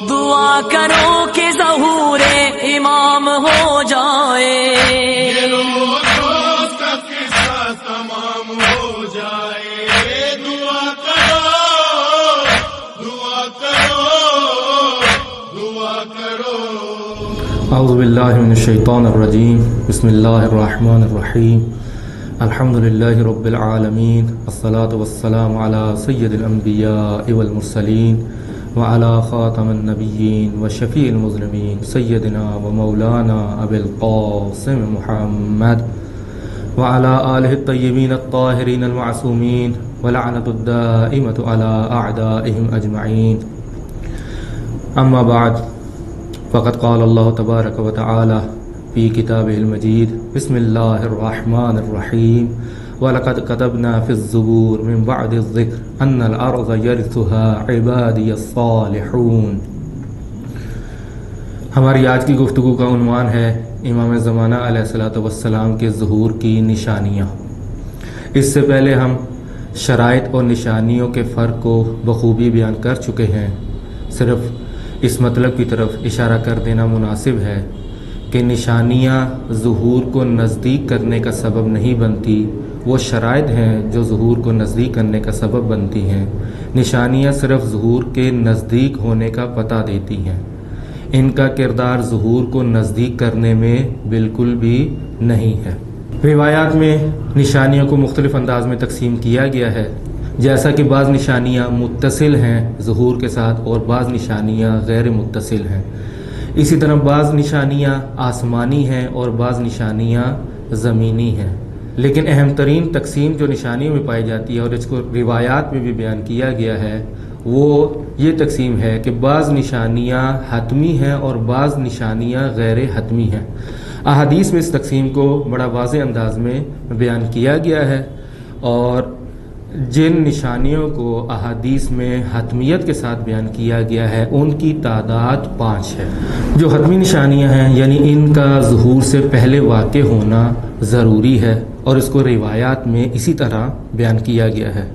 دعا کرو کہ ظہور امام ہو جائے، یہ روز کا قصہ تمام ہو جائے، دعا کرو دعا کرو دعا کرو۔ اعوذ باللہ من الشیطان الرجیم، بسم اللہ الرحمن الرحیم، الحمد للہ رب العالمین، الصلاة والسلام علی سید الانبیاء والمرسلین وعلی خاتم النبیین وشفیع المذنبین سیدنا و مولانا ابی القاسم محمد وعلی آلہ الطیبین الطاہرین المعصومین ولعنۃ الدائمۃ علی اعدائہم اجمعین، اما بعد فقد قال اللہ تبارک و تعالی فی کتابہ المجید، بسم اللہ الرحمن الرحیم، وَلَقَدْ كَتَبْنَا فِي الزُّبُورِ مِن بَعْدِ الذِّكْرِ أَنَّ الْأَرْضَ يَرِثُهَا عِبَادِيَ الصَّالِحُونَ۔ ہماری آج کی گفتگو کا عنوان ہے امام زمانہ علیہ الصلوۃ والسلام کے ظہور کی نشانیاں۔ اس سے پہلے ہم شرائط اور نشانیوں کے فرق کو بخوبی بیان کر چکے ہیں، صرف اس مطلب کی طرف اشارہ کر دینا مناسب ہے کہ نشانیاں ظہور کو نزدیک کرنے کا سبب نہیں بنتی، وہ شرائط ہیں جو ظہور کو نزدیک کرنے کا سبب بنتی ہیں۔ نشانیاں صرف ظہور کے نزدیک ہونے کا پتہ دیتی ہیں، ان کا کردار ظہور کو نزدیک کرنے میں بالکل بھی نہیں ہے۔ روایات میں نشانیوں کو مختلف انداز میں تقسیم کیا گیا ہے، جیسا کہ بعض نشانیاں متصل ہیں ظہور کے ساتھ اور بعض نشانیاں غیر متصل ہیں۔ اسی طرح بعض نشانیاں آسمانی ہیں اور بعض نشانیاں زمینی ہیں، لیکن اہم ترین تقسیم جو نشانیوں میں پائی جاتی ہے اور اس کو روایات میں بھی بیان کیا گیا ہے، وہ یہ تقسیم ہے کہ بعض نشانیاں حتمی ہیں اور بعض نشانیاں غیر حتمی ہیں۔ احادیث میں اس تقسیم کو بڑا واضح انداز میں بیان کیا گیا ہے، اور جن نشانیوں کو احادیث میں حتمیت کے ساتھ بیان کیا گیا ہے ان کی تعداد 5 ہے۔ جو حتمی نشانیاں ہیں یعنی ان کا ظہور سے پہلے واقع ہونا ضروری ہے، اور اس کو روایات میں اسی طرح بیان کیا گیا ہے۔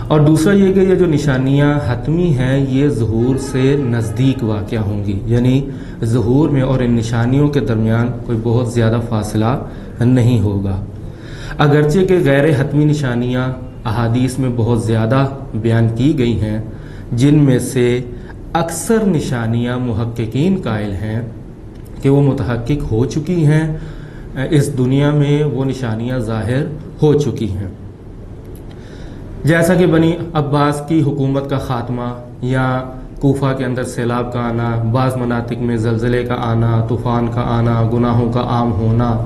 اور دوسرا یہ کہ یہ جو نشانیاں حتمی ہیں یہ ظہور سے نزدیک واقع ہوں گی، یعنی ظہور میں اور ان نشانیوں کے درمیان کوئی بہت زیادہ فاصلہ نہیں ہوگا۔ اگرچہ کہ غیر حتمی نشانیاں احادیث میں بہت زیادہ بیان کی گئی ہیں، جن میں سے اکثر نشانیاں محققین قائل ہیں کہ وہ متحقق ہو چکی ہیں، اس دنیا میں وہ نشانیاں ظاہر ہو چکی ہیں، جیسا کہ بنی عباس کی حکومت کا خاتمہ، یا کوفہ کے اندر سیلاب کا آنا، بعض مناطق میں زلزلے کا آنا، طوفان کا آنا، گناہوں کا عام ہونا،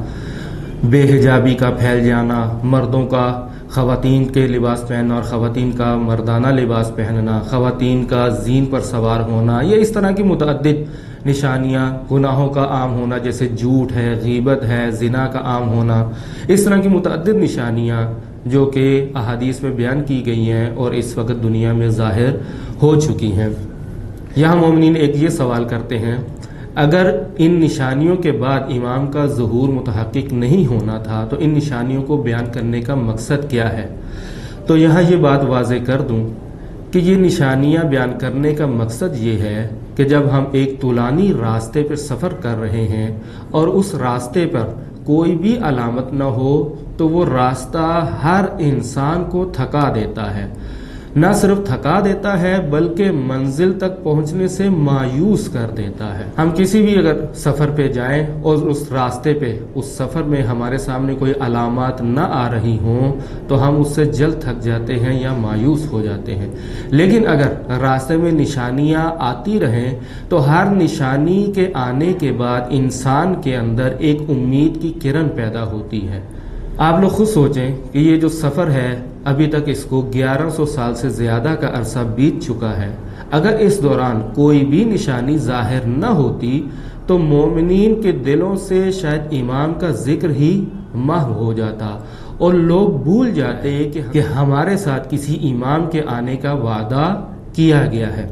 بے حجابی کا پھیل جانا، مردوں کا خواتین کے لباس پہننا اور خواتین کا مردانہ لباس پہننا، خواتین کا زین پر سوار ہونا، یہ اس طرح کی متعدد نشانیاں، گناہوں کا عام ہونا جیسے جھوٹ ہے، غیبت ہے، زنا کا عام ہونا، اس طرح کی متعدد نشانیاں جو کہ احادیث میں بیان کی گئی ہیں اور اس وقت دنیا میں ظاہر ہو چکی ہیں۔ یہاں مومنین ایک یہ سوال کرتے ہیں، اگر ان نشانیوں کے بعد امام کا ظہور متحقق نہیں ہونا تھا تو ان نشانیوں کو بیان کرنے کا مقصد کیا ہے؟ تو یہاں یہ بات واضح کر دوں کہ یہ نشانیاں بیان کرنے کا مقصد یہ ہے کہ جب ہم ایک طولانی راستے پر سفر کر رہے ہیں اور اس راستے پر کوئی بھی علامت نہ ہو تو وہ راستہ ہر انسان کو تھکا دیتا ہے، نہ صرف تھکا دیتا ہے بلکہ منزل تک پہنچنے سے مایوس کر دیتا ہے۔ ہم کسی بھی اگر سفر پہ جائیں اور اس راستے پہ اس سفر میں ہمارے سامنے کوئی علامات نہ آ رہی ہوں تو ہم اس سے جلد تھک جاتے ہیں یا مایوس ہو جاتے ہیں، لیکن اگر راستے میں نشانیاں آتی رہیں تو ہر نشانی کے آنے کے بعد انسان کے اندر ایک امید کی کرن پیدا ہوتی ہے۔ آپ لوگ خود سوچیں کہ یہ جو سفر ہے ابھی تک اس کو 1100 سال سے زیادہ کا عرصہ بیت چکا ہے، اگر اس دوران کوئی بھی نشانی ظاہر نہ ہوتی تو مومنین کے دلوں سے شاید امام کا ذکر ہی محو ہو جاتا اور لوگ بھول جاتے کہ ہمارے ساتھ کسی امام کے آنے کا وعدہ کیا گیا ہے۔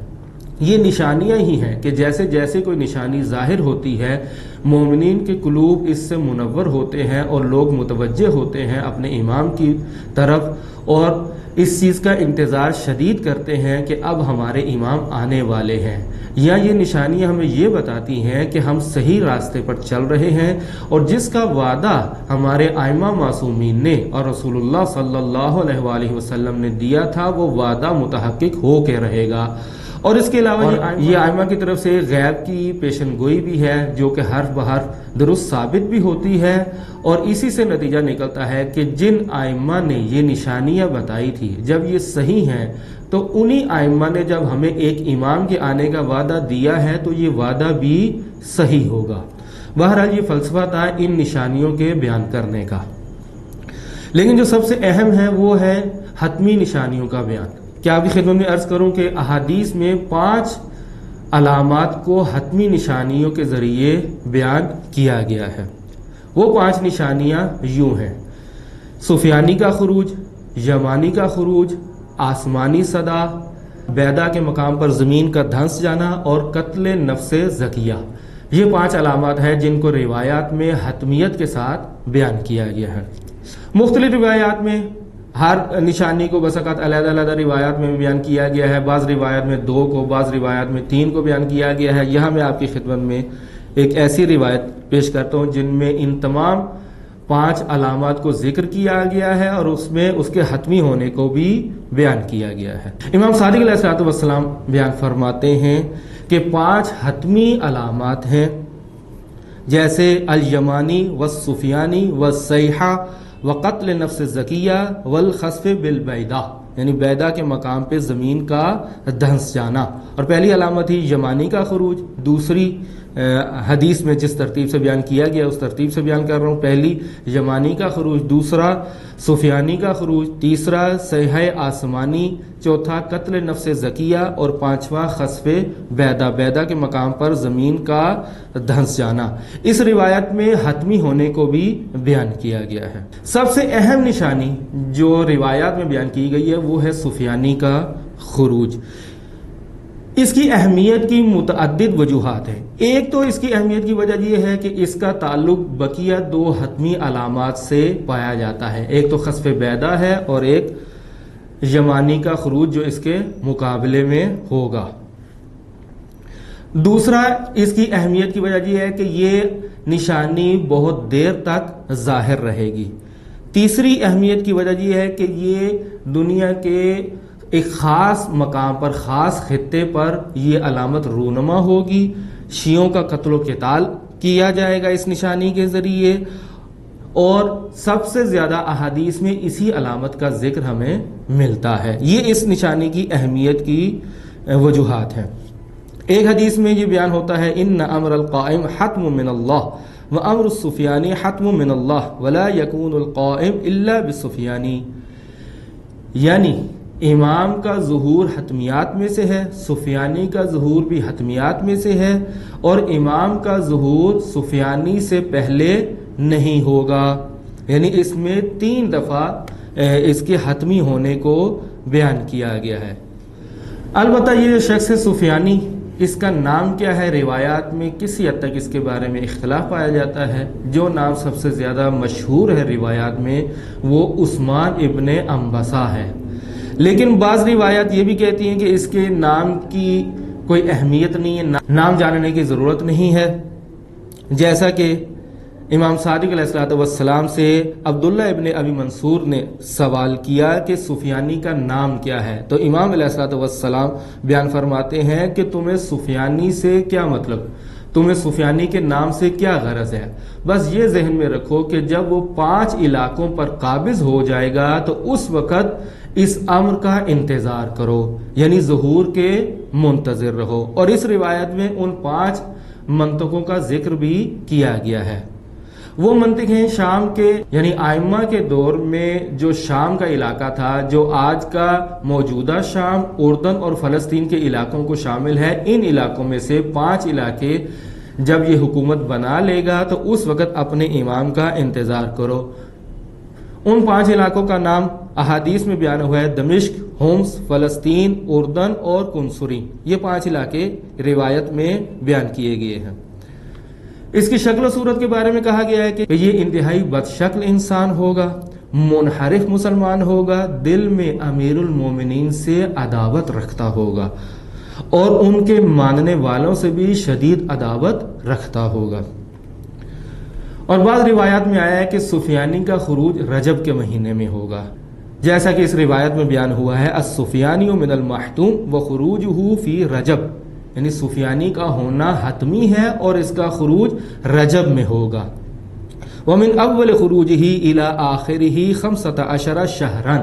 یہ نشانیاں ہی ہیں کہ جیسے جیسے کوئی نشانی ظاہر ہوتی ہے مومنین کے قلوب اس سے منور ہوتے ہیں اور لوگ متوجہ ہوتے ہیں اپنے امام کی طرف، اور اس چیز کا انتظار شدید کرتے ہیں کہ اب ہمارے امام آنے والے ہیں۔ یا یہ نشانیاں ہمیں یہ بتاتی ہیں کہ ہم صحیح راستے پر چل رہے ہیں اور جس کا وعدہ ہمارے ائمہ معصومین نے اور رسول اللہ صلی اللہ علیہ وآلہ وسلم نے دیا تھا وہ وعدہ متحقق ہو کے رہے گا۔ اور اس کے علاوہ یہ ائمہ کی طرف سے غیب کی پیشن گوئی بھی ہے جو کہ حرف بحرف درست ثابت بھی ہوتی ہے، اور اسی سے نتیجہ نکلتا ہے کہ جن ائمہ نے یہ نشانیاں بتائی تھی جب یہ صحیح ہیں تو انہی ائمہ نے جب ہمیں ایک امام کے آنے کا وعدہ دیا ہے تو یہ وعدہ بھی صحیح ہوگا۔ بہرحال یہ فلسفہ تھا ان نشانیوں کے بیان کرنے کا، لیکن جو سب سے اہم ہے وہ ہے حتمی نشانیوں کا بیان۔ کیا آپ کی خدمت میں عرض کروں کہ احادیث میں 5 علامات کو حتمی نشانیوں کے ذریعے بیان کیا گیا ہے۔ وہ 5 نشانیاں یوں ہیں: سفیانی کا خروج، یمانی کا خروج، آسمانی صدا، بیدا کے مقام پر زمین کا دھنس جانا اور قتل نفس زکیہ۔ یہ 5 علامات ہیں جن کو روایات میں حتمیت کے ساتھ بیان کیا گیا ہے۔ مختلف روایات میں ہر نشانی کو بس اوقات علیحدہ علیحدہ روایات میں بیان کیا گیا ہے، بعض روایات میں 2 کو، بعض روایات میں 3 کو بیان کیا گیا ہے۔ یہاں میں آپ کی خدمت میں ایک ایسی روایت پیش کرتا ہوں جن میں ان تمام 5 علامات کو ذکر کیا گیا ہے اور اس میں اس کے حتمی ہونے کو بھی بیان کیا گیا ہے۔ امام صادق علیہ الصلوۃ والسلام بیان فرماتے ہیں کہ 5 حتمی علامات ہیں، جیسے الیمانی والسفیانی والصیحہ وقتل نفس زکیہ والخسف بالبیدہ، یعنی بیدا کے مقام پہ زمین کا دھنس جانا۔ اور پہلی علامت تھی یمانی کا خروج، دوسری حدیث میں جس ترتیب سے بیان کیا گیا اس ترتیب سے بیان کر رہا ہوں۔ پہلی یمانی کا خروج، دوسرا سفیانی کا خروج، تیسرا صیحہ آسمانی، چوتھا قتل نفس زکیہ اور 5واں خسف بیدا، بیدا کے مقام پر زمین کا دھنس جانا۔ اس روایت میں حتمی ہونے کو بھی بیان کیا گیا ہے۔ سب سے اہم نشانی جو روایات میں بیان کی گئی ہے وہ ہے سفیانی کا خروج۔ اس کی اہمیت کی متعدد وجوہات ہیں۔ ایک تو اس کی اہمیت کی وجہ یہ ہے کہ اس کا تعلق بقیہ 2 حتمی علامات سے پایا جاتا ہے، ایک تو خسف بیدا ہے اور ایک یمانی کا خروج جو اس کے مقابلے میں ہوگا۔ دوسرا اس کی اہمیت کی وجہ یہ ہے کہ یہ نشانی بہت دیر تک ظاہر رہے گی۔ تیسری اہمیت کی وجہ یہ ہے کہ یہ دنیا کے ایک خاص مقام پر، خاص خطے پر یہ علامت رونما ہوگی۔ شیعوں کا قتل و قتال کیا جائے گا اس نشانی کے ذریعے، اور سب سے زیادہ احادیث میں اسی علامت کا ذکر ہمیں ملتا ہے۔ یہ اس نشانی کی اہمیت کی وجوہات ہیں۔ ایک حدیث میں یہ بیان ہوتا ہے ان امر القائم حتم من اللہ وامر السفیانی حتم من اللہ ولا یکون القائم الا بالسفیانی، یعنی امام کا ظہور حتمیات میں سے ہے، سفیانی کا ظہور بھی حتمیات میں سے ہے، اور امام کا ظہور سفیانی سے پہلے نہیں ہوگا، یعنی اس میں 3 دفعہ اس کے حتمی ہونے کو بیان کیا گیا ہے۔ البتہ یہ شخص سفیانی، اس کا نام کیا ہے؟ روایات میں کسی حد تک اس کے بارے میں اختلاف پایا جاتا ہے۔ جو نام سب سے زیادہ مشہور ہے روایات میں وہ عثمان ابن انبسہ ہے، لیکن بعض روایات یہ بھی کہتی ہیں کہ اس کے نام کی کوئی اہمیت نہیں ہے، نام جاننے کی ضرورت نہیں ہے، جیسا کہ امام صادق علیہ الصلوۃ والسلام سے عبداللہ ابن ابی منصور نے سوال کیا کہ سفیانی کا نام کیا ہے، تو امام علیہ الصلوۃ والسلام بیان فرماتے ہیں کہ تمہیں سفیانی سے کیا مطلب، تمہیں سفیانی کے نام سے کیا غرض ہے؟ بس یہ ذہن میں رکھو کہ جب وہ 5 علاقوں پر قابض ہو جائے گا تو اس وقت اس امر کا انتظار کرو، یعنی ظہور کے منتظر رہو۔ اور اس روایت میں ان 5 منطقوں کا ذکر بھی کیا گیا ہے۔ وہ منطق ہیں شام کے، یعنی ائمہ کے دور میں جو شام کا علاقہ تھا، جو آج کا موجودہ شام، اردن اور فلسطین کے علاقوں کو شامل ہے، ان علاقوں میں سے 5 علاقے جب یہ حکومت بنا لے گا تو اس وقت اپنے امام کا انتظار کرو۔ ان 5 علاقوں کا نام احادیث میں بیان ہوا ہے: دمشق، ہومس، فلسطین، اردن اور کنسوری۔ یہ 5 علاقے روایت میں بیان کیے گئے ہیں۔ اس کی شکل و صورت کے بارے میں کہا گیا ہے کہ یہ انتہائی بد شکل انسان ہوگا، منحرف مسلمان ہوگا، دل میں امیر المومنین سے عداوت رکھتا ہوگا، اور ان کے ماننے والوں سے بھی شدید عداوت رکھتا ہوگا۔ اور بعض روایات میں آیا ہے کہ سفیانی کا خروج رجب کے مہینے میں ہوگا، جیسا کہ اس روایت میں بیان ہوا ہے السفیانی من المحتوم وخروجہ فی رجب، یعنی سفیانی کا ہونا حتمی ہے اور اس کا خروج رجب میں ہوگا۔ ومن اول خروجہ الی آخرہ 15 شہرا،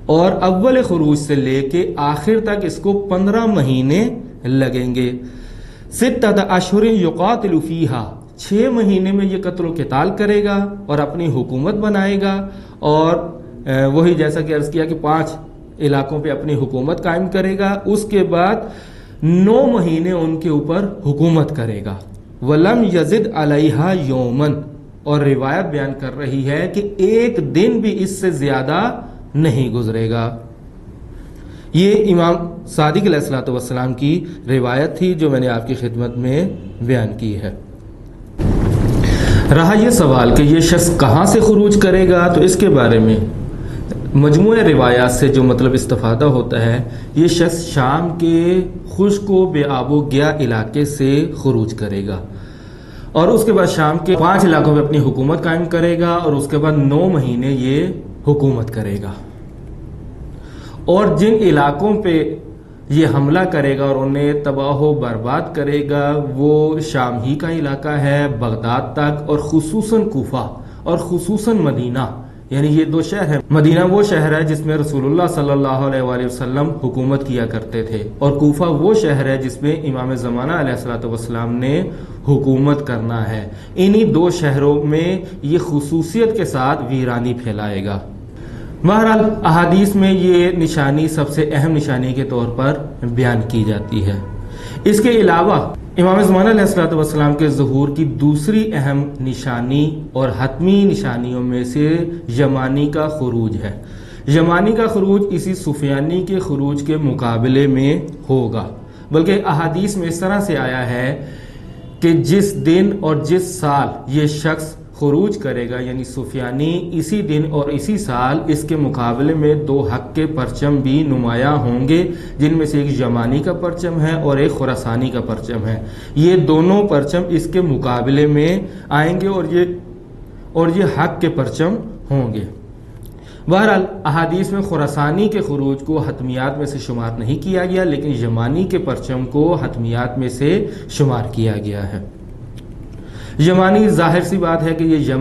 اور اول خروج سے لے کے آخر تک اس کو 15 مہینے لگیں گے۔ 6 اشہر یقاتل فیہا، 6 مہینے میں یہ قتل و قتال کرے گا اور اپنی حکومت بنائے گا، اور وہی جیسا کہ عرض کیا کہ 5 علاقوں پہ اپنی حکومت قائم کرے گا، اس کے بعد 9 مہینے ان کے اوپر حکومت کرے گا۔ وَلَمْ يَزِدْ عَلَيْهَا يَوْمًا، اور روایت بیان کر رہی ہے کہ ایک دن بھی اس سے زیادہ نہیں گزرے گا۔ یہ امام صادق علیہ الصلوۃ والسلام کی روایت تھی جو میں نے آپ کی خدمت میں بیان کی ہے۔ رہا یہ سوال کہ یہ شخص کہاں سے خروج کرے گا، تو اس کے بارے میں مجموعہ روایات سے جو مطلب استفادہ ہوتا ہے، یہ شخص شام کے خشک و بے آب و گیا علاقے سے خروج کرے گا، اور اس کے بعد شام کے 5 علاقوں میں اپنی حکومت قائم کرے گا، اور اس کے بعد 9 مہینے یہ حکومت کرے گا۔ اور جن علاقوں پہ یہ حملہ کرے گا اور انہیں تباہ و برباد کرے گا، وہ شام ہی کا علاقہ ہے، بغداد تک، اور خصوصاً کوفہ اور خصوصاً مدینہ، یعنی یہ 2 شہر ہیں۔ مدینہ وہ شہر ہے جس میں رسول اللہ صلی اللہ علیہ وآلہ وسلم حکومت کیا کرتے تھے، اور کوفہ وہ شہر ہے جس میں امام زمانہ علیہ الصلوۃ والسلام نے حکومت کرنا ہے۔ انہی 2 شہروں میں یہ خصوصیت کے ساتھ ویرانی پھیلائے گا۔ بہرحال احادیث میں یہ نشانی سب سے اہم نشانی کے طور پر بیان کی جاتی ہے۔ اس کے علاوہ امام زمانہ علیہ الصلوۃ والسلام کے ظہور کی دوسری اہم نشانی اور حتمی نشانیوں میں سے یمانی کا خروج ہے۔ یمانی کا خروج اسی سفیانی کے خروج کے مقابلے میں ہوگا، بلکہ احادیث میں اس طرح سے آیا ہے کہ جس دن اور جس سال یہ شخص خروج کرے گا، یعنی سفیانی، اسی دن اور اسی سال اس کے مقابلے میں 2 حق کے پرچم بھی نمایاں ہوں گے، جن میں سے ایک یمانی کا پرچم ہے اور ایک خراسانی کا پرچم ہے۔ یہ دونوں پرچم اس کے مقابلے میں آئیں گے اور یہ حق کے پرچم ہوں گے۔ بہرحال احادیث میں خراسانی کے خروج کو حتمیات میں سے شمار نہیں کیا گیا، لیکن یمانی کے پرچم کو حتمیات میں سے شمار کیا گیا ہے۔ یمانی ظاہر سی بات ہے کہ یہ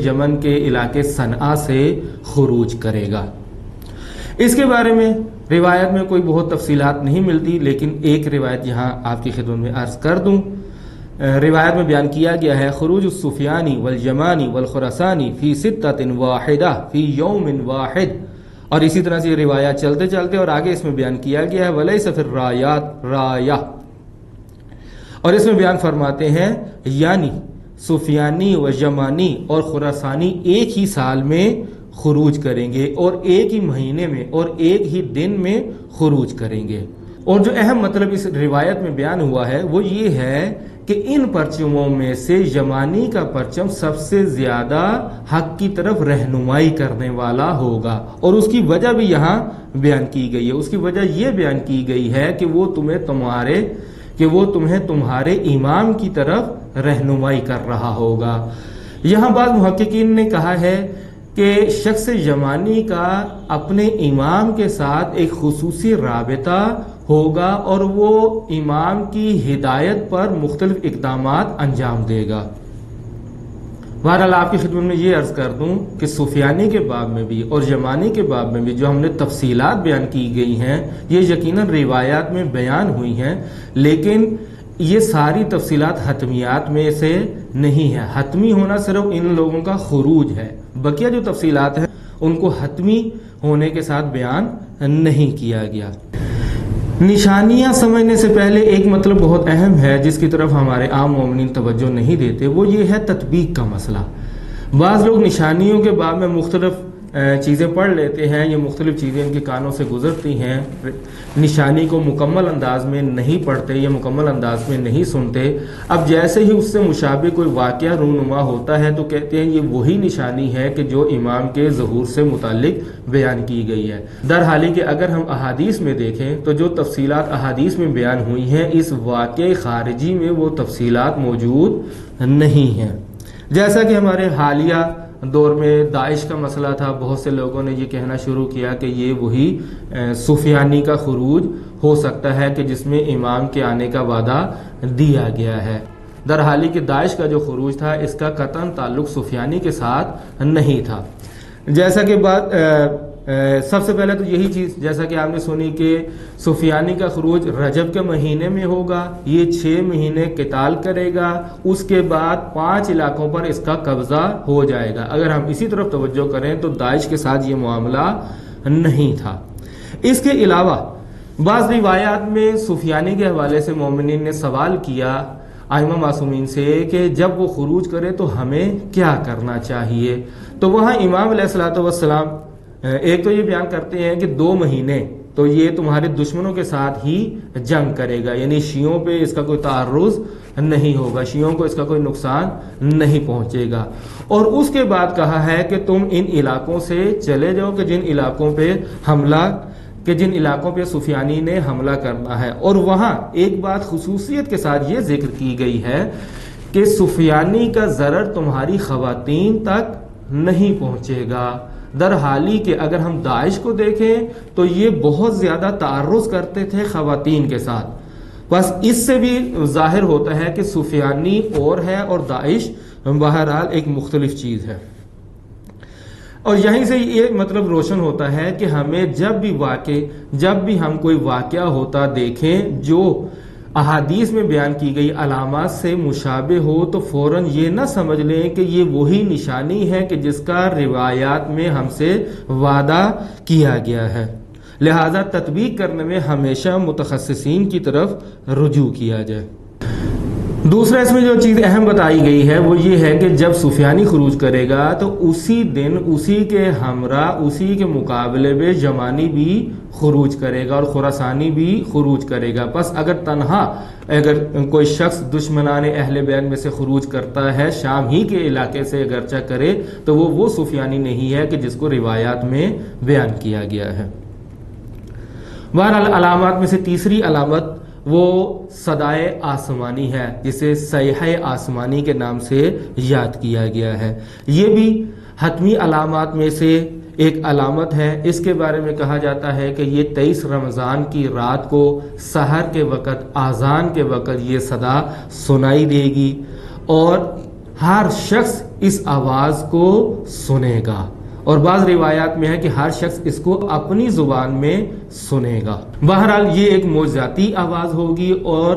یمن کے علاقے صنعا سے خروج کرے گا۔ اس کے بارے میں روایت میں کوئی بہت تفصیلات نہیں ملتی، لیکن ایک روایت یہاں آپ کی خدمت میں عرض کر دوں۔ روایت میں بیان کیا گیا ہے خروج السفیانی والیمانی والخراسانی فی 6 واحدہ فی یوم واحد، اور اسی طرح سے یہ روایات چلتے چلتے اور آگے اس میں بیان کیا گیا ہے ولیس فی الرایات رایہ، اور اس میں بیان فرماتے ہیں یعنی سفیانی و یمانی اور خراسانی ایک ہی سال میں خروج کریں گے اور ایک ہی مہینے میں اور ایک ہی دن میں خروج کریں گے۔ اور جو اہم مطلب اس روایت میں بیان ہوا ہے وہ یہ ہے کہ ان پرچموں میں سے یمانی کا پرچم سب سے زیادہ حق کی طرف رہنمائی کرنے والا ہوگا، اور اس کی وجہ بھی یہاں بیان کی گئی ہے۔ اس کی وجہ یہ بیان کی گئی ہے کہ وہ تمہیں تمہارے امام کی طرف رہنمائی کر رہا ہوگا۔ یہاں بعض محققین نے کہا ہے کہ شخص یمانی کا اپنے امام کے ساتھ ایک خصوصی رابطہ ہوگا اور وہ امام کی ہدایت پر مختلف اقدامات انجام دے گا۔ بہرحال آپ کی خدمت میں یہ عرض کر دوں کہ سفیانی کے باب میں بھی اور یمانی کے باب میں بھی جو ہم نے تفصیلات بیان کی گئی ہیں یہ یقیناً روایات میں بیان ہوئی ہیں، لیکن یہ ساری تفصیلات حتمیات میں سے نہیں ہے۔ حتمی ہونا صرف ان لوگوں کا خروج ہے، بقیہ جو تفصیلات ہیں ان کو حتمی ہونے کے ساتھ بیان نہیں کیا گیا۔ نشانیاں سمجھنے سے پہلے ایک مطلب بہت اہم ہے جس کی طرف ہمارے عام مومنین توجہ نہیں دیتے، وہ یہ ہے تطبیق کا مسئلہ۔ بعض لوگ نشانیوں کے باب میں مختلف چیزیں پڑھ لیتے ہیں، یہ مختلف چیزیں ان کے کانوں سے گزرتی ہیں، نشانی کو مکمل انداز میں نہیں پڑھتے یا مکمل انداز میں نہیں سنتے، اب جیسے ہی اس سے مشابہ کوئی واقعہ رونما ہوتا ہے تو کہتے ہیں یہ وہی نشانی ہے کہ جو امام کے ظہور سے متعلق بیان کی گئی ہے۔ در حالی کہ اگر ہم احادیث میں دیکھیں تو جو تفصیلات احادیث میں بیان ہوئی ہیں اس واقعہ خارجی میں وہ تفصیلات موجود نہیں ہیں۔ جیسا کہ ہمارے حالیہ دور میں داعش کا مسئلہ تھا، بہت سے لوگوں نے یہ کہنا شروع کیا کہ یہ وہی سفیانی کا خروج ہو سکتا ہے کہ جس میں امام کے آنے کا وعدہ دیا گیا ہے، در حالی کہ داعش کا جو خروج تھا اس کا قطعاً تعلق سفیانی کے ساتھ نہیں تھا۔ جیسا کہ سب سے پہلے تو یہی چیز جیسا کہ آپ نے سنی کہ سفیانی کا خروج رجب کے مہینے میں ہوگا، یہ 6 مہینے قتال کرے گا، اس کے بعد 5 علاقوں پر اس کا قبضہ ہو جائے گا۔ اگر ہم اسی طرف توجہ کریں تو داعش کے ساتھ یہ معاملہ نہیں تھا۔ اس کے علاوہ بعض روایات میں سفیانی کے حوالے سے مومنین نے سوال کیا ائمہ معصومین سے کہ جب وہ خروج کرے تو ہمیں کیا کرنا چاہیے، تو وہاں امام علیہ الصلوۃ والسلام ایک تو یہ بیان کرتے ہیں کہ 2 مہینے تو یہ تمہارے دشمنوں کے ساتھ ہی جنگ کرے گا، یعنی شیعوں پہ اس کا کوئی تعرض نہیں ہوگا، شیعوں کو اس کا کوئی نقصان نہیں پہنچے گا، اور اس کے بعد کہا ہے کہ تم ان علاقوں سے چلے جاؤ کہ جن علاقوں پہ سفیانی نے حملہ کرنا ہے۔ اور وہاں ایک بات خصوصیت کے ساتھ یہ ذکر کی گئی ہے کہ سفیانی کا ضرر تمہاری خواتین تک نہیں پہنچے گا، در حالی کہ اگر ہم داعش کو دیکھیں تو یہ بہت زیادہ تعرض کرتے تھے خواتین کے ساتھ، بس اس سے بھی ظاہر ہوتا ہے کہ سفیانی اور ہے اور داعش بہرحال ایک مختلف چیز ہے۔ اور یہیں سے یہ مطلب روشن ہوتا ہے کہ ہمیں جب بھی ہم کوئی واقعہ ہوتا دیکھیں جو احادیث میں بیان کی گئی علامات سے مشابہ ہو تو فوراً یہ نہ سمجھ لیں کہ یہ وہی نشانی ہے کہ جس کا روایات میں ہم سے وعدہ کیا گیا ہے، لہذا تطبیق کرنے میں ہمیشہ متخصصین کی طرف رجوع کیا جائے۔ دوسرا اس میں جو چیز اہم بتائی گئی ہے وہ یہ ہے کہ جب سفیانی خروج کرے گا تو اسی دن اسی کے ہمراہ اسی کے مقابلے میں یمانی بھی خروج کرے گا اور خراسانی بھی خروج کرے گا۔ پس اگر کوئی شخص دشمنان اہل بیت میں سے خروج کرتا ہے شام ہی کے علاقے سے اگرچہ کرے تو وہ سفیانی نہیں ہے کہ جس کو روایات میں بیان کیا گیا ہے۔ بہرحال علامات میں سے تیسری علامت وہ صدائے آسمانی ہے جسے صیحہ آسمانی کے نام سے یاد کیا گیا ہے، یہ بھی حتمی علامات میں سے ایک علامت ہے۔ اس کے بارے میں کہا جاتا ہے کہ یہ 23 رمضان کی رات کو سحر کے وقت آذان کے وقت یہ صدا سنائی دے گی اور ہر شخص اس آواز کو سنے گا، اور بعض روایات میں ہے کہ ہر شخص اس کو اپنی زبان میں سنے گا۔ بہرحال یہ ایک معجزاتی آواز ہوگی اور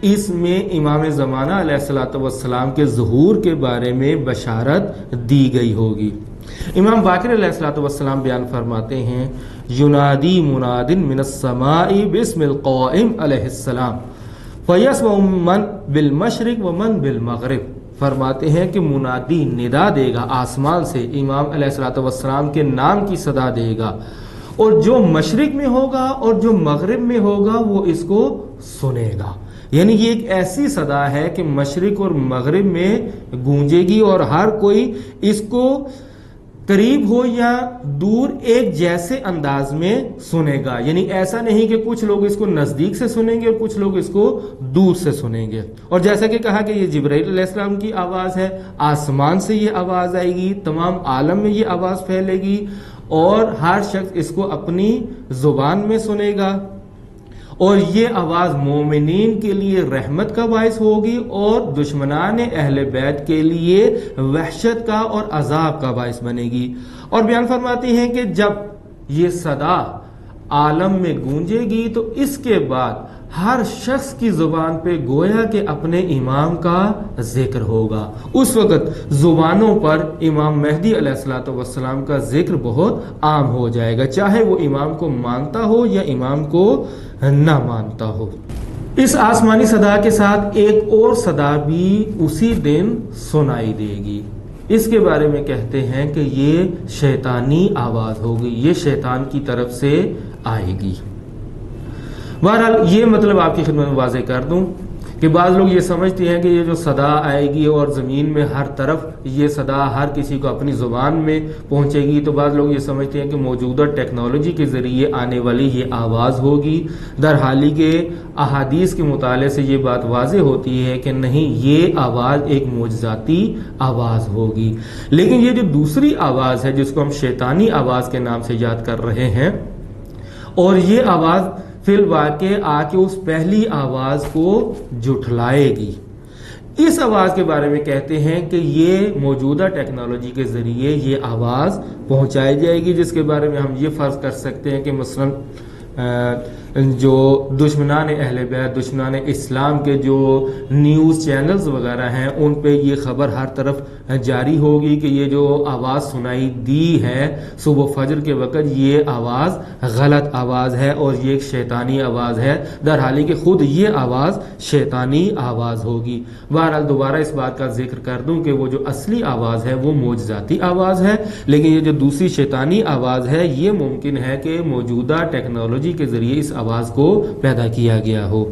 اس میں امام زمانہ علیہ الصلوۃ والسلام کے ظہور کے بارے میں بشارت دی گئی ہوگی۔ امام باقر علیہ الصلوۃ والسلام بیان فرماتے ہیں ینادی مناد من السماء باسم القائم علیہ السلام فیسمع من بالمشرق ومن بالمغرب، فرماتے ہیں کہ منادی ندا دے گا آسمان سے، امام علیہ الصلوۃ والسلام کے نام کی صدا دے گا، اور جو مشرق میں ہوگا اور جو مغرب میں ہوگا وہ اس کو سنے گا۔ یعنی یہ ایک ایسی صدا ہے کہ مشرق اور مغرب میں گونجے گی اور ہر کوئی اس کو قریب ہو یا دور ایک جیسے انداز میں سنے گا، یعنی ایسا نہیں کہ کچھ لوگ اس کو نزدیک سے سنیں گے اور کچھ لوگ اس کو دور سے سنیں گے۔ اور جیسا کہ کہا کہ یہ جبرائیل علیہ السلام کی آواز ہے، آسمان سے یہ آواز آئے گی، تمام عالم میں یہ آواز پھیلے گی اور ہر شخص اس کو اپنی زبان میں سنے گا، اور یہ آواز مومنین کے لیے رحمت کا باعث ہوگی اور دشمنان اہل بیت کے لیے وحشت کا اور عذاب کا باعث بنے گی۔ اور بیان فرماتے ہیں کہ جب یہ صدا عالم میں گونجے گی تو اس کے بعد ہر شخص کی زبان پہ گویا کہ اپنے امام کا ذکر ہوگا۔ اس وقت زبانوں پر امام مہدی علیہ الصلوۃ والسلام کا ذکر بہت عام ہو جائے گا، چاہے وہ امام کو مانتا ہو یا امام کو نہ مانتا ہو۔ اس آسمانی صدا کے ساتھ ایک اور صدا بھی اسی دن سنائی دے گی، اس کے بارے میں کہتے ہیں کہ یہ شیطانی آواز ہوگی، یہ شیطان کی طرف سے آئے گی۔ بہرحال یہ مطلب آپ کی خدمت میں واضح کر دوں کہ بعض لوگ یہ سمجھتے ہیں کہ یہ جو صدا آئے گی اور زمین میں ہر طرف یہ صدا ہر کسی کو اپنی زبان میں پہنچے گی، تو بعض لوگ یہ سمجھتے ہیں کہ موجودہ ٹیکنالوجی کے ذریعے آنے والی یہ آواز ہوگی۔ در حالی کہ احادیث کے مطالعے سے یہ بات واضح ہوتی ہے کہ نہیں، یہ آواز ایک معجزاتی آواز ہوگی۔ لیکن یہ جو دوسری آواز ہے جس کو ہم شیطانی آواز کے نام سے یاد کر رہے ہیں، اور یہ آواز فی الواقع آ کے اس پہلی آواز کو جھٹلائے گی۔ اس آواز کے بارے میں کہتے ہیں کہ یہ موجودہ ٹیکنالوجی کے ذریعے یہ آواز پہنچائی جائے گی، جس کے بارے میں ہم یہ فرض کر سکتے ہیں کہ مثلا جو دشمنان اہل بیت، دشمنان اسلام کے جو نیوز چینلز وغیرہ ہیں، ان پہ یہ خبر ہر طرف جاری ہوگی کہ یہ جو آواز سنائی دی ہے صبح فجر کے وقت، یہ آواز غلط آواز ہے اور یہ ایک شیطانی آواز ہے، در حالی کہ خود یہ آواز شیطانی آواز ہوگی۔ بہرحال دوبارہ اس بات کا ذکر کر دوں کہ وہ جو اصلی آواز ہے وہ معجزاتی آواز ہے، لیکن یہ جو دوسری شیطانی آواز ہے یہ ممکن ہے کہ موجودہ ٹیکنالوجی کے ذریعے اس آواز کو پیدا کیا گیا ہو۔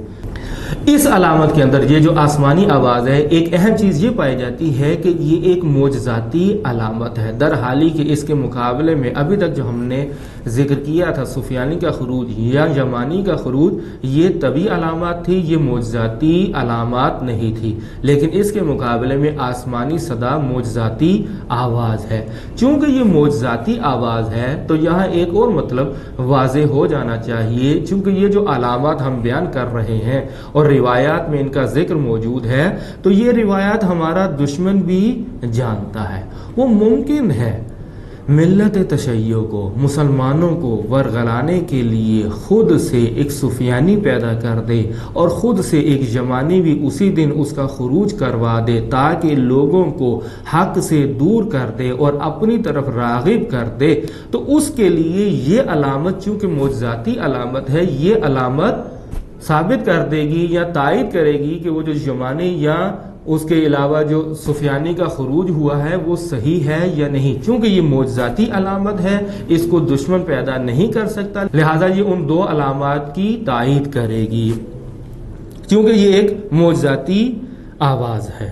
اس علامت کے اندر یہ جو آسمانی آواز ہے، ایک اہم چیز یہ پائی جاتی ہے کہ یہ ایک معجزاتی علامت ہے، در حالی کہ اس کے مقابلے میں ابھی تک جو ہم نے ذکر کیا تھا سفیانی کا خروج یا یمانی کا خروج، یہ طبی علامات تھی، یہ معجزاتی علامات نہیں تھی، لیکن اس کے مقابلے میں آسمانی صدا معجزاتی آواز ہے۔ چونکہ یہ معجزاتی آواز ہے تو یہاں ایک اور مطلب واضح ہو جانا چاہیے، چونکہ یہ جو علامات ہم بیان کر رہے ہیں اور روایات میں ان کا ذکر موجود ہے، تو یہ روایات ہمارا دشمن بھی جانتا ہے۔ وہ ممکن ہے ملت تشیع کو، مسلمانوں کو ورغلانے کے لیے خود سے ایک سفیانی پیدا کر دے اور خود سے ایک یمانی بھی اسی دن اس کا خروج کروا دے، تاکہ لوگوں کو حق سے دور کر دے اور اپنی طرف راغب کر دے۔ تو اس کے لیے یہ علامت چونکہ معجزاتی علامت ہے، یہ علامت ثابت کر دے گی یا تائید کرے گی کہ وہ جو یمانی یا اس کے علاوہ جو سفیانی کا خروج ہوا ہے وہ صحیح ہے یا نہیں۔ چونکہ یہ معجزاتی علامت ہے، اس کو دشمن پیدا نہیں کر سکتا، لہذا یہ ان دو علامات کی تائید کرے گی، کیونکہ یہ ایک معجزاتی آواز ہے۔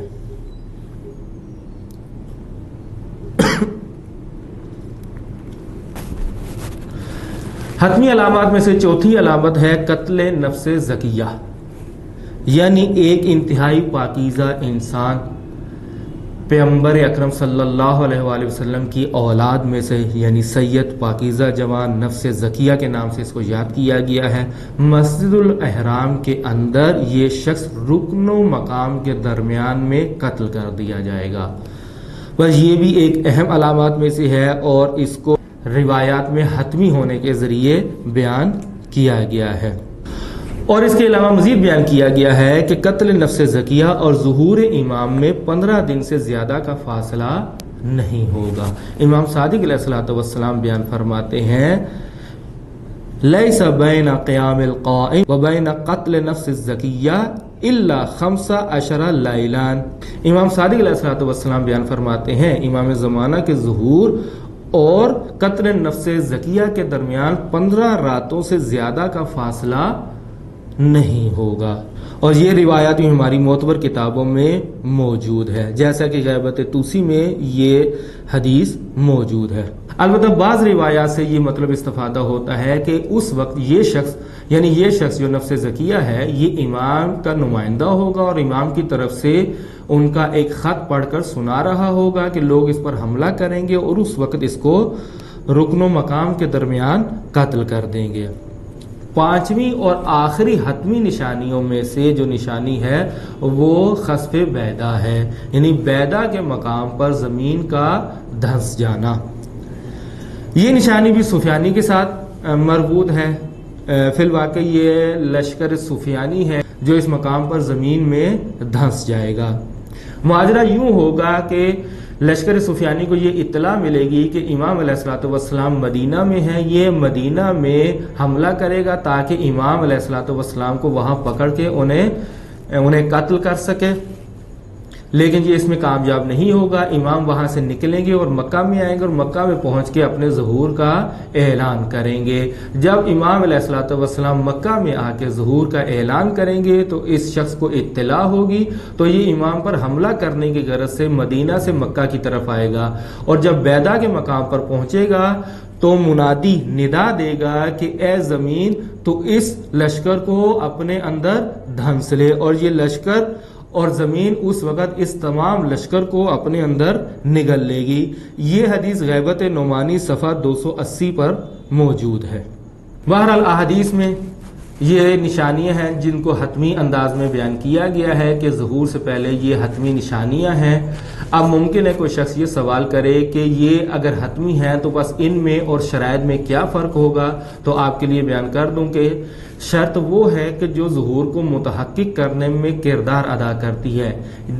حتمی علامات میں سے چوتھی علامت ہے قتل نفس زکیہ، یعنی ایک انتہائی پاکیزہ انسان پیغمبر اکرم صلی اللہ علیہ وآلہ وسلم کی اولاد میں سے، یعنی سید پاکیزہ جوان نفس زکیہ کے نام سے اس کو یاد کیا گیا ہے، مسجد الاحرام کے اندر یہ شخص رکن و مقام کے درمیان میں قتل کر دیا جائے گا۔ بس یہ بھی ایک اہم علامات میں سے ہے اور اس کو روایات میں حتمی ہونے کے ذریعے بیان کیا گیا ہے۔ اور اس کے علاوہ مزید بیان کیا گیا ہے کہ قتل نفس زکیہ اور ظہور امام میں 15 دن سے زیادہ کا فاصلہ نہیں ہوگا۔ امام صادق علیہ الصلوۃ والسلام بیان فرماتے ہیں لیس بین قیام القائم و بین قتل نفس الزکیہ الا 15 لیلان۔ امام صادق علیہ الصلوۃ والسلام بیان فرماتے ہیں امام زمانہ کے ظہور اور قتل نفس زکیہ کے درمیان 15 راتوں سے زیادہ کا فاصلہ نہیں ہوگا، اور یہ روایات بھی ہماری معتبر کتابوں میں موجود ہے، جیسا کہ غیبت توسی میں یہ حدیث موجود ہے۔ البتہ بعض روایات سے یہ مطلب استفادہ ہوتا ہے کہ اس وقت یہ شخص، یعنی یہ شخص جو نفس زکیہ ہے، یہ امام کا نمائندہ ہوگا اور امام کی طرف سے ان کا ایک خط پڑھ کر سنا رہا ہوگا کہ لوگ اس پر حملہ کریں گے اور اس وقت اس کو رکن و مقام کے درمیان قتل کر دیں گے۔ پانچویں اور آخری حتمی نشانیوں میں سے جو نشانی ہے وہ خسف بیدا ہے، یعنی بیدا کے مقام پر زمین کا دھنس جانا۔ یہ نشانی بھی سفیانی کے ساتھ مربوط ہے، فی الواقع یہ لشکر سفیانی ہے جو اس مقام پر زمین میں دھنس جائے گا۔ ماجرا یوں ہوگا کہ لشکر سفیانی کو یہ اطلاع ملے گی کہ امام علیہ الصلوۃ والسلام مدینہ میں ہیں، یہ مدینہ میں حملہ کرے گا تاکہ امام علیہ الصلوۃ والسلام کو وہاں پکڑ کے انہیں قتل کر سکے، لیکن یہ اس میں کامیاب نہیں ہوگا. امام وہاں سے نکلیں گے اور مکہ میں آئیں گے اور مکہ میں پہنچ کے اپنے ظہور کا اعلان کریں گے. جب امام علیہ الصلوۃ والسلام مکہ میں آ کے ظہور کا اعلان کریں گے تو اس شخص کو اطلاع ہوگی تو یہ امام پر حملہ کرنے کی غرض سے مدینہ سے مکہ کی طرف آئے گا. اور جب بیدا کے مقام پر پہنچے گا تو منادی ندا دے گا کہ اے زمین تو اس لشکر کو اپنے اندر دھنس لے. اور یہ لشکر اور زمین اس وقت اس تمام لشکر کو اپنے اندر نگل لے گی. یہ حدیث غیبت نعمانی صفحہ 280 پر موجود ہے. بہرحال احادیث میں یہ نشانیاں ہیں جن کو حتمی انداز میں بیان کیا گیا ہے کہ ظہور سے پہلے یہ حتمی نشانیاں ہیں. اب ممکن ہے کوئی شخص یہ سوال کرے کہ یہ اگر حتمی ہیں تو بس ان میں اور شرائط میں کیا فرق ہوگا. تو آپ کے لیے بیان کر دوں کہ شرط وہ ہے کہ جو ظہور کو متحقق کرنے میں کردار ادا کرتی ہے.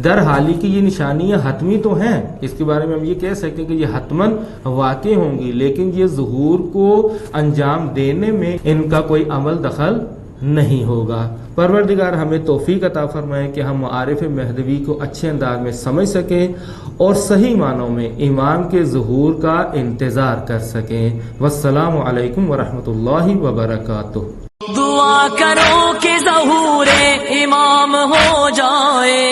در حالی کی یہ نشانیاں حتمی تو ہیں، اس کے بارے میں ہم یہ کہہ سکتے ہیں کہ یہ حتماً واقع ہوں گی، لیکن یہ ظہور کو انجام دینے میں ان کا کوئی عمل دخل نہیں ہوگا. پروردگار ہمیں توفیق عطا فرمائے کہ ہم معارف مہدوی کو اچھے انداز میں سمجھ سکیں اور صحیح معنوں میں امام کے ظہور کا انتظار کر سکیں. والسلام علیکم ورحمۃ اللہ وبرکاتہ. دعا کرو کہ ظہور امام ہو جائے.